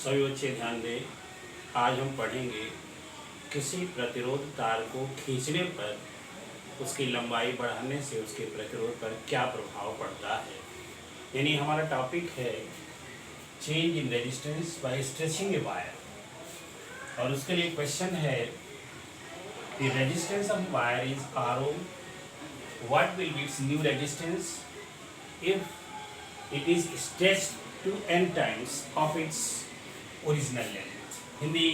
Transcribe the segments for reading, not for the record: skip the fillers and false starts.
सभी बच्चे ध्यान दें। आज हम पढ़ेंगे किसी प्रतिरोध तार को खींचने पर उसकी लंबाई बढ़ाने से उसके प्रतिरोध पर क्या प्रभाव पड़ता है। यानी हमारा टॉपिक है change in resistance by stretching a wire. और उसके लिए क्वेश्चन है the resistance of wire is R O, what will be its new resistance if it is stretched to n times of its original length. Hindi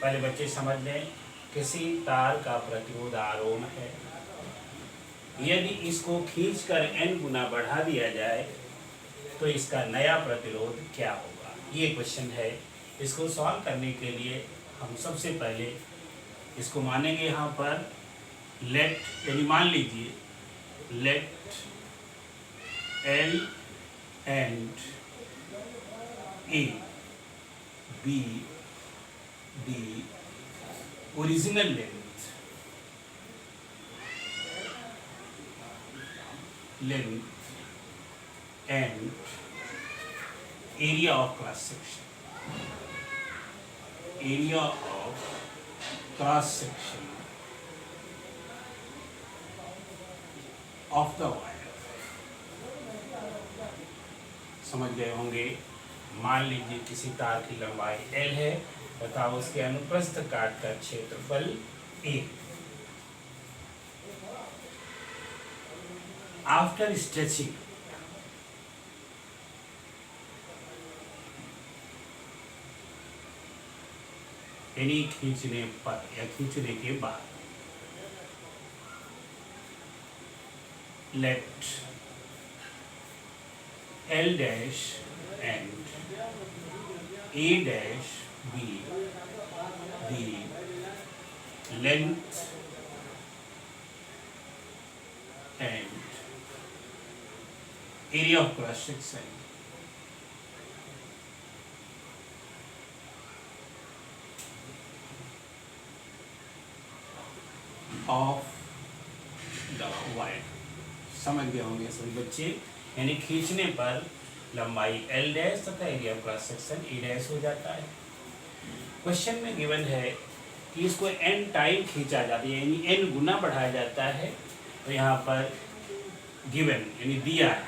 पहले बच्चे समझ लें। किसी तार का प्रतिरोध आर ओम है, यदि इसको खींचकर n गुना बढ़ा दिया जाए तो इसका नया प्रतिरोध क्या होगा, ये क्वेश्चन है। इसको सॉल्व करने के लिए हम सबसे पहले इसको मानेंगे यहाँ पर लेट, यानी मान लीजिए late L and A be the original length and area of cross section, area of cross section of the wire। समझ गए होंगे। मान लीजिए किसी तार की लंबाई L है तथा उसके अनुप्रस्थ काट का क्षेत्रफल A। आफ्टर स्ट्रेचिंग यानी खींचने पर या खींचने के बाद late L dash and A dash be the length and area of cross section of the wire। समझ गए होंगे सभी बच्चे। यानी खींचने पर लंबाई L डैश तथा area of cross section E dash हो जाता है। क्वेश्चन में गिवन है कि इसको n टाइम खींचा जाता है, यानी n गुना बढ़ाया जाता है। तो यहाँ पर गिवन यानी दिया है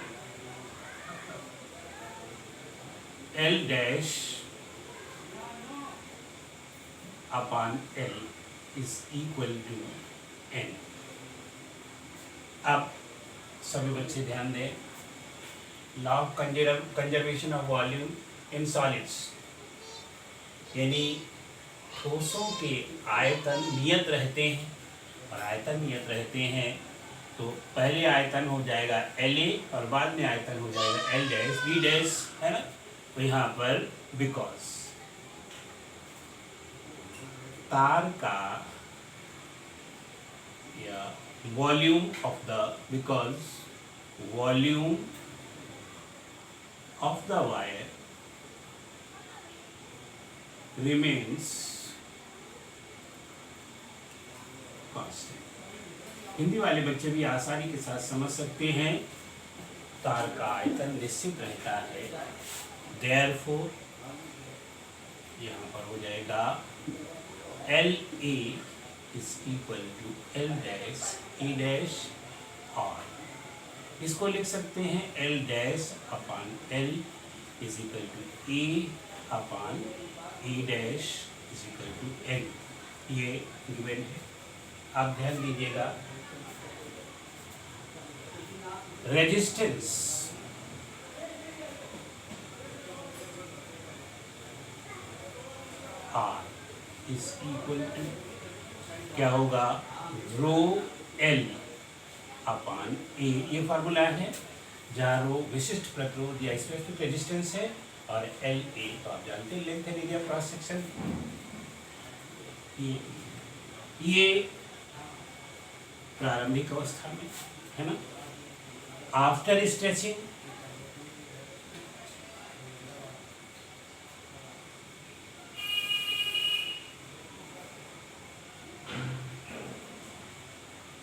L dash upon L is equal to n। अब सभी बच्चे ध्यान दें। Law of conservation of volume in solids, यानी ठोसों के आयतन नियत रहते हैं। और आयतन नियत रहते हैं तो पहले आयतन हो जाएगा LA और बाद में आयतन हो जाएगा L डैश B डैश, है ना। तो यहाँ पर बिकॉज तार का या volume of the volume of the wire remains constant। Hindi वाले बच्चे भी आसानी के साथ समझ सकते हैं। तार का आयतन निश्चित रहता है, therefore यहाँ पर हो जाएगा LA is equal to L dash E dash। और इसको लिख सकते हैं L dash upon L is equal to E upon E dash is equal to N। ये गिवन है। आप ध्यान दीजिएगा। Resistance R is equal to क्या होगा, रो L अपॉन ए। ये फार्मूला है जहाँ रो विशिष्ट प्रतिरोध या स्पेसिफिक रेजिस्टेंस है और L A तो आप जानते हैं लेंथ है एरिया क्रॉस सेक्शन। ये प्रारंभिक अवस्था में है ना। आफ्टर स्ट्रेचिंग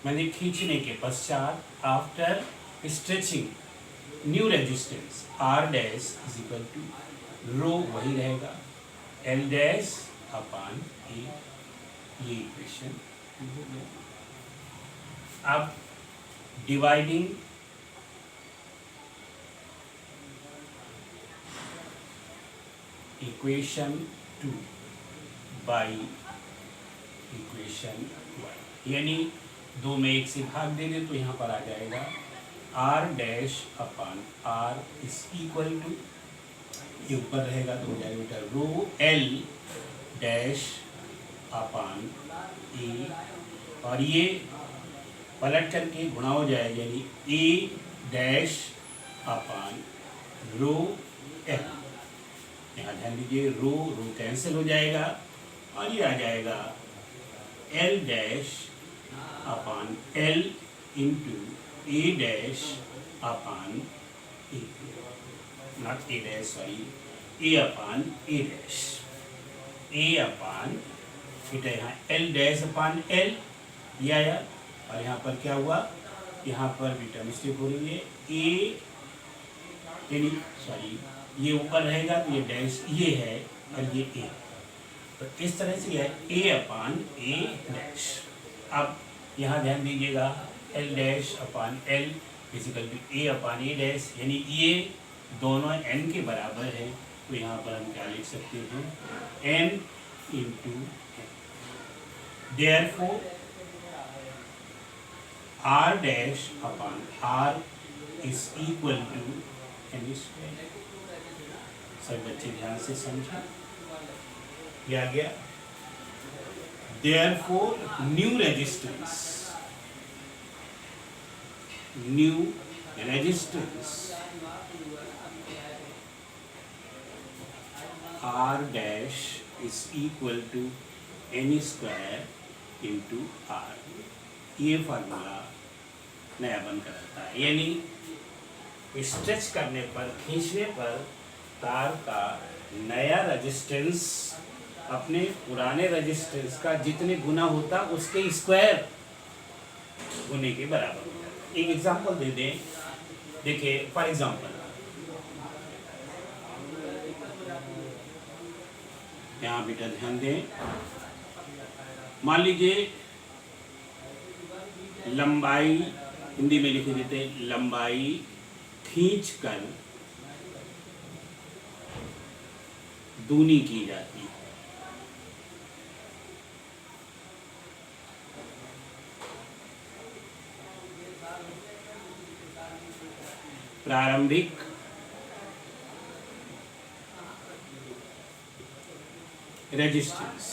मैंने खींचने के पश्चात after stretching new resistance R dash is equal to rho वही रहेगा एल डैश अपान ए, ये इक्वेशन हो गया। अब डिवाइडिंग इक्वेशन 2 बाई इक्वेशन 1, यानी 2 में 1 से भाग दे दे तो यहाँ पर आ जाएगा R dash upon R is equal to, ये ऊपर रहेगा तो हो जाएगा बेटा रो एल डैश अपान ए, और ये पलट करके गुणा हो जाएगा यानी ए डैश अपान रो एल। यहाँ ध्यान दीजिए रो कैंसिल हो जाएगा और ये आ जाएगा L dash upon L into A dash upon A, not A dash sorry, A upon A dash, A upon बेटा यहाँ एल डैश अपान एल ये आया, और यहाँ पर क्या हुआ, यहाँ पर बेटा मिस्टेक हो रही है, ए यानी सॉरी ये ऊपर रहेगा तो ये डैश ये है और ये ए, तो इस तरह से है ए अपान ए डैश। अब यहाँ ध्यान दीजिएगा L dash upon L physical A upon A dash, यानी ये दोनों n के बराबर है, तो यहाँ पर हम क्या लिख सकते हैं n into n. Therefore r dash upon r is equal to n square. सब बच्चे ध्यान से समझें, क्या आ गया, therefore new resistance r dash is equal to n square into r, ये फार्मूला नया बनकर आता है, यानी स्ट्रेच करने पर खींचने पर तार का नया रेजिस्टेंस अपने पुराने रेजिस्टेंस का जितने गुना होता उसके स्क्वायर गुने के बराबर होता है। एक एग्जांपल दे दें, देखिए फॉर एग्जांपल यहाँ बेटा ध्यान दें, मान लीजिए लंबाई हिंदी में लिख देते हैं, लंबाई खींचकर दूनी की जाती है। प्रारंभिक रेजिस्टेंस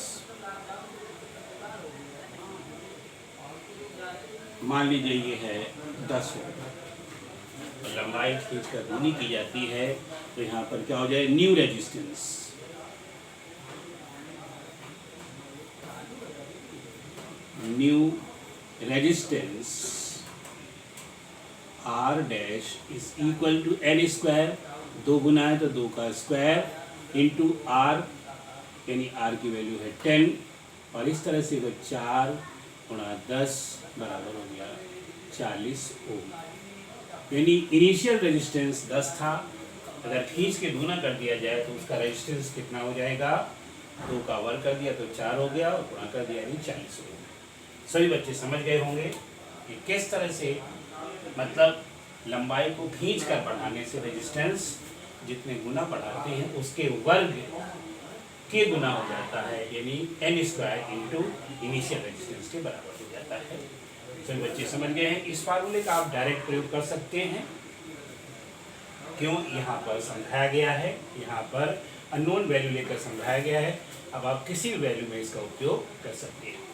मान लीजिए ये है 10 ओम, तो लंबाई खींचकर दूनी की जाती है, तो यहाँ पर क्या हो जाए new resistance, R dash is equal to n square, 2 गुना है तो 2 का स्क्वायर इंटू आर, यानी आर की वैल्यू है 10, और इस तरह से 4 गुणा 10 बराबर हो गया 40 ओम। यानी इनिशियल रेजिस्टेंस 10 था, अगर खींच के दूना कर दिया जाए तो उसका रेजिस्टेंस कितना हो जाएगा, 2 का वर्ग कर दिया तो 4 हो गया और गुणा कर दिया यानी 40 ओम। सभी बच्चे समझ गए होंगे कि किस तरह से मतलब लंबाई को खींच कर बढ़ाने से रेजिस्टेंस जितने गुना बढ़ाते हैं उसके वर्ग के गुना हो जाता है, यानी n square into initial resistance के बराबर हो जाता है। सभी बच्चे समझ गए हैं। इस फार्मूले का आप डायरेक्ट प्रयोग कर सकते हैं, क्यों यहाँ पर समझाया गया है, यहाँ पर अननोन वैल्यू लेकर समझाया गया है। अब आप किसी भी वैल्यू में इसका उपयोग कर सकते हैं।